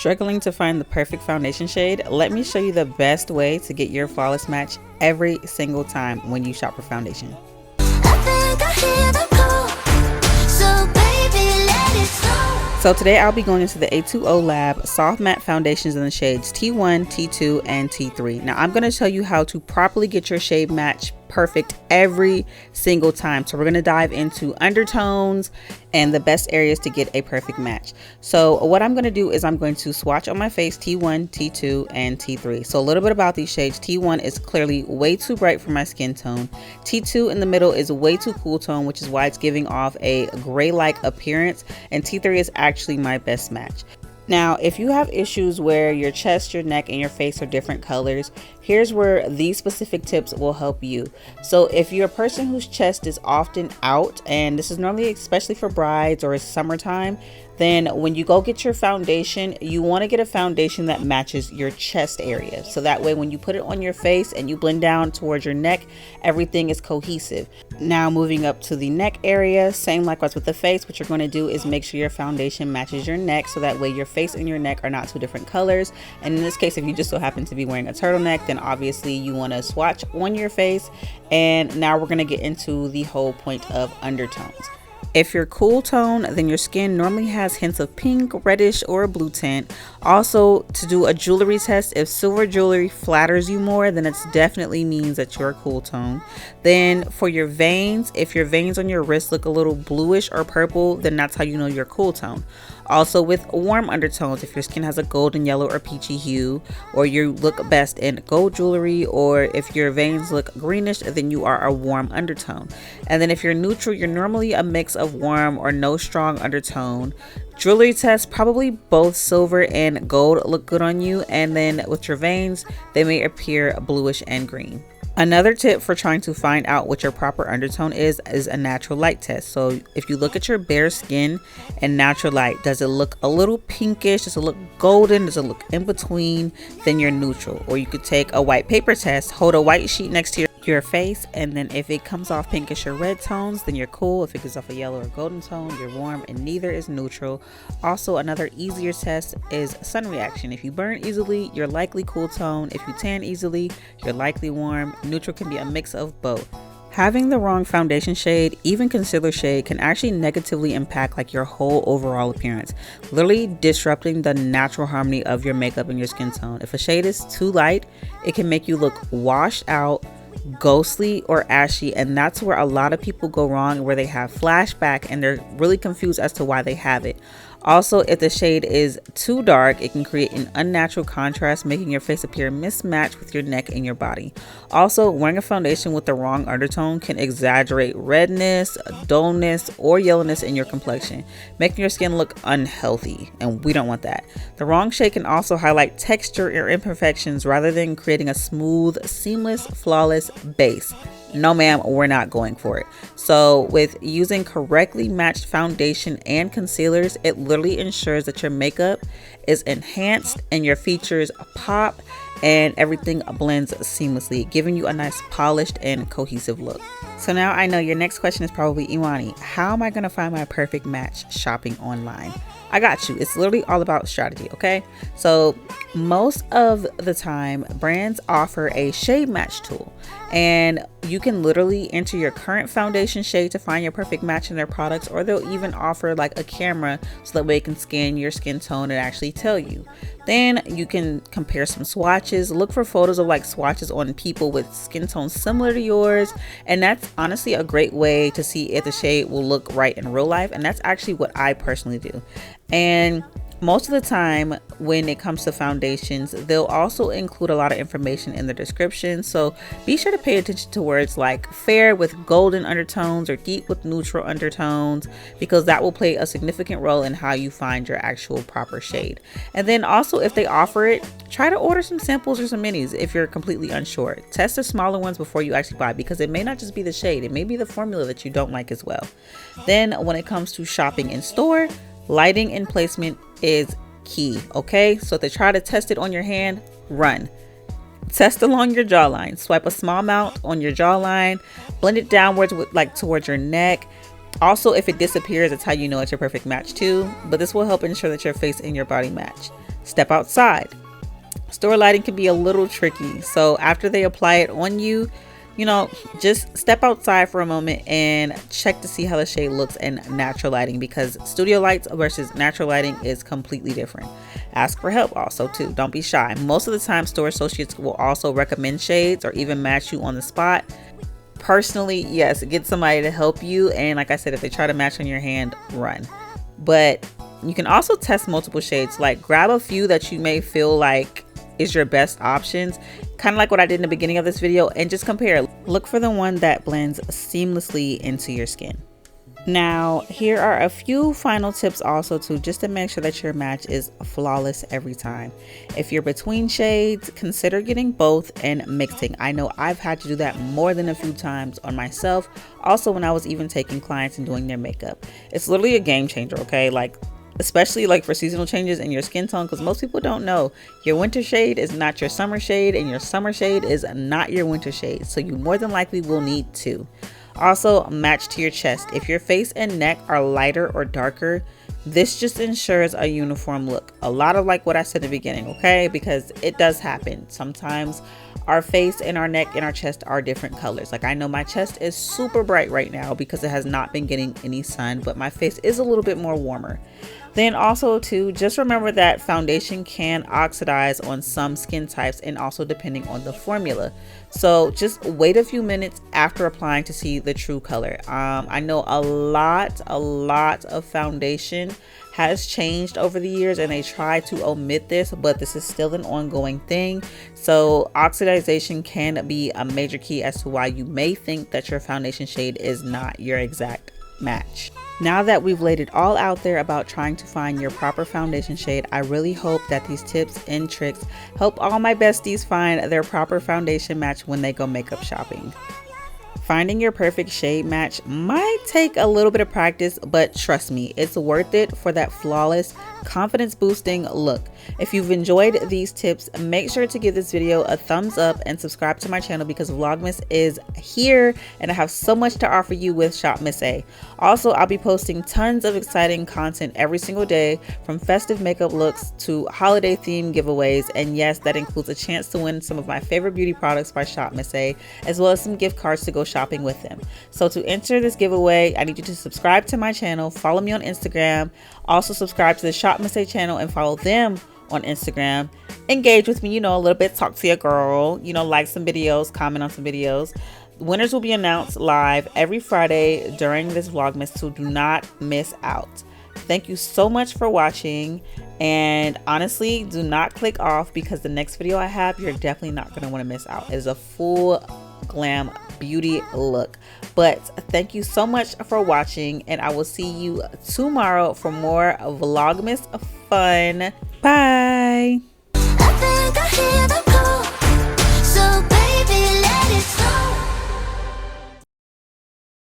Struggling to find the perfect foundation shade? Let me show you the best way to get your flawless match every single time when you shop for foundation. So today I'll be going into the A2O Lab Soft Matte Foundations in the shades T1, T2, and T3. Now I'm going to tell you how to properly get your shade match perfect every single time. So we're going to dive into undertones and the best areas to get a perfect match. So what I'm going to do is I'm going to swatch on my face T1, T2, and T3. So a little bit about these shades. T1 is clearly way too bright for my skin tone. T2 in the middle is way too cool tone, which is why it's giving off a gray-like appearance. And T3 is actually my best match. Now, if you have issues where your chest, your neck, and your face are different colors, here's where these specific tips will help you. So if you're a person whose chest is often out, and this is normally especially for brides or it's summertime, then when you go get your foundation, you want to get a foundation that matches your chest area. So that way when you put it on your face and you blend down towards your neck, everything is cohesive. Now moving up to the neck area, same likewise with the face, what you're going to do is make sure your foundation matches your neck, so that way your face and your neck are not two different colors. And in this case, if you just so happen to be wearing a turtleneck, then obviously you want to swatch on your face. And now we're going to get into the whole point of undertones. If you're cool tone, then your skin normally has hints of pink, reddish, or a blue tint. Also, to do a jewelry test, if silver jewelry flatters you more, then it definitely means that you're a cool tone. Then for your veins, if your veins on your wrist look a little bluish or purple, then that's how you know you're cool tone. Also with warm undertones, if your skin has a golden yellow or peachy hue, or you look best in gold jewelry, or if your veins look greenish, then you are a warm undertone. And then if you're neutral, you're normally a mix of warm or no strong undertone. Jewelry test, probably both silver and gold look good on you. And then with your veins, they may appear bluish and green. Another tip for trying to find out what your proper undertone is a natural light test. So if you look at your bare skin in natural light, does it look a little pinkish? Does it look golden? Does it look in between? Then you're neutral. Or you could take a white paper test, hold a white sheet next to your face, and then if it comes off pinkish or red tones, then you're cool. If it gives off a yellow or golden tone, you're warm, and neither is neutral. Also, another easier test is sun reaction. If you burn easily, you're likely cool tone. If you tan easily, you're likely warm. Neutral can be a mix of both. Having the wrong foundation shade, even concealer shade, can actually negatively impact like your whole overall appearance, literally disrupting the natural harmony of your makeup and your skin tone. If a shade is too light, it can make you look washed out, ghostly, or ashy, and that's where a lot of people go wrong, where they have flashback and they're really confused as to why they have it. Also, if the shade is too dark, it can create an unnatural contrast, making your face appear mismatched with your neck and your body. Also, wearing a foundation with the wrong undertone can exaggerate redness, dullness, or yellowness in your complexion, making your skin look unhealthy, and we don't want that. The wrong shade can also highlight texture or imperfections rather than creating a smooth, seamless, flawless base. No ma'am, we're not going for it. So with using correctly matched foundation and concealers, it literally ensures that your makeup is enhanced and your features pop and everything blends seamlessly, giving you a nice polished and cohesive look. So now I know your next question is probably, Imani, how am I going to find my perfect match shopping online? I got you. It's literally all about strategy, okay? So most of the time, brands offer a shade match tool, and you can literally enter your current foundation shade to find your perfect match in their products, or they'll even offer like a camera so that way it can scan your skin tone and actually tell you. Then you can compare some swatches, look for photos of like swatches on people with skin tones similar to yours, and that's honestly a great way to see if the shade will look right in real life. And that's actually what I personally do. And most of the time when it comes to foundations, they'll also include a lot of information in the description, so be sure to pay attention to words like fair with golden undertones or deep with neutral undertones, because that will play a significant role in how you find your actual proper shade. And then also, if they offer it, try to order some samples or some minis if you're completely unsure. Test the smaller ones before you actually buy, because it may not just be the shade, it may be the formula that you don't like as well. Then when it comes to shopping in store, lighting and placement is key, okay? So to try to test it on your hand, run. Test along your jawline. Swipe a small amount on your jawline, blend it downwards towards your neck. Also, if it disappears, it's how you know it's your perfect match too, but this will help ensure that your face and your body match. Step outside. Store lighting can be a little tricky, so after they apply it on you, just step outside for a moment and check to see how the shade looks in natural lighting, because studio lights versus natural lighting is completely different. Ask for help also too. Don't be shy. Most of the time store associates will also recommend shades or even match you on the spot. Personally, yes, get somebody to help you, and like I said, if they try to match on your hand, run. But you can also test multiple shades. Like, grab a few that you may feel like is your best options, kind of like what I did in the beginning of this video, and just compare. Look for the one that blends seamlessly into your skin. Now, here are a few final tips also too, just to make sure that your match is flawless every time. If you're between shades, consider getting both and mixing. I know I've had to do that more than a few times on myself, also when I was even taking clients and doing their makeup. It's literally a game changer, okay? Like, especially like for seasonal changes in your skin tone, because most people don't know your winter shade is not your summer shade and your summer shade is not your winter shade, so you more than likely will need two. Also, match to your chest. If your face and neck are lighter or darker, this just ensures a uniform look. A lot of like what I said in the beginning, okay? Because it does happen. Sometimes our face and our neck and our chest are different colors. Like, I know my chest is super bright right now because it has not been getting any sun, but my face is a little bit more warmer. Then also too, just remember that foundation can oxidize on some skin types and also depending on the formula. So just wait a few minutes after applying to see the true color. I know a lot of foundation has changed over the years and they try to omit this, but this is still an ongoing thing. So oxidization can be a major key as to why you may think that your foundation shade is not your exact match. Now that we've laid it all out there about trying to find your proper foundation shade, I really hope that these tips and tricks help all my besties find their proper foundation match when they go makeup shopping. Finding your perfect shade match might take a little bit of practice, but trust me, it's worth it for that flawless, confidence boosting look. If you've enjoyed these tips, make sure to give this video a thumbs up and subscribe to my channel, because Vlogmas is here and I have so much to offer you with Shop Miss A. Also, I'll be posting tons of exciting content every single day, from festive makeup looks to holiday themed giveaways, and yes, that includes a chance to win some of my favorite beauty products by Shop Miss A, as well as some gift cards to go shopping with them. So to enter this giveaway, I need you to subscribe to my channel, follow me on Instagram, also subscribe to the Shop Miss A channel and follow them on Instagram. Engage with me, a little bit, talk to your girl, like some videos, comment on some videos. Winners will be announced live every Friday during this Vlogmas, so do not miss out. Thank you so much for watching, and honestly, do not click off, because the next video I have, you're definitely not going to want to miss out. It is a full glam beauty look. But thank you so much for watching, and I will see you tomorrow for more Vlogmas fun. Bye.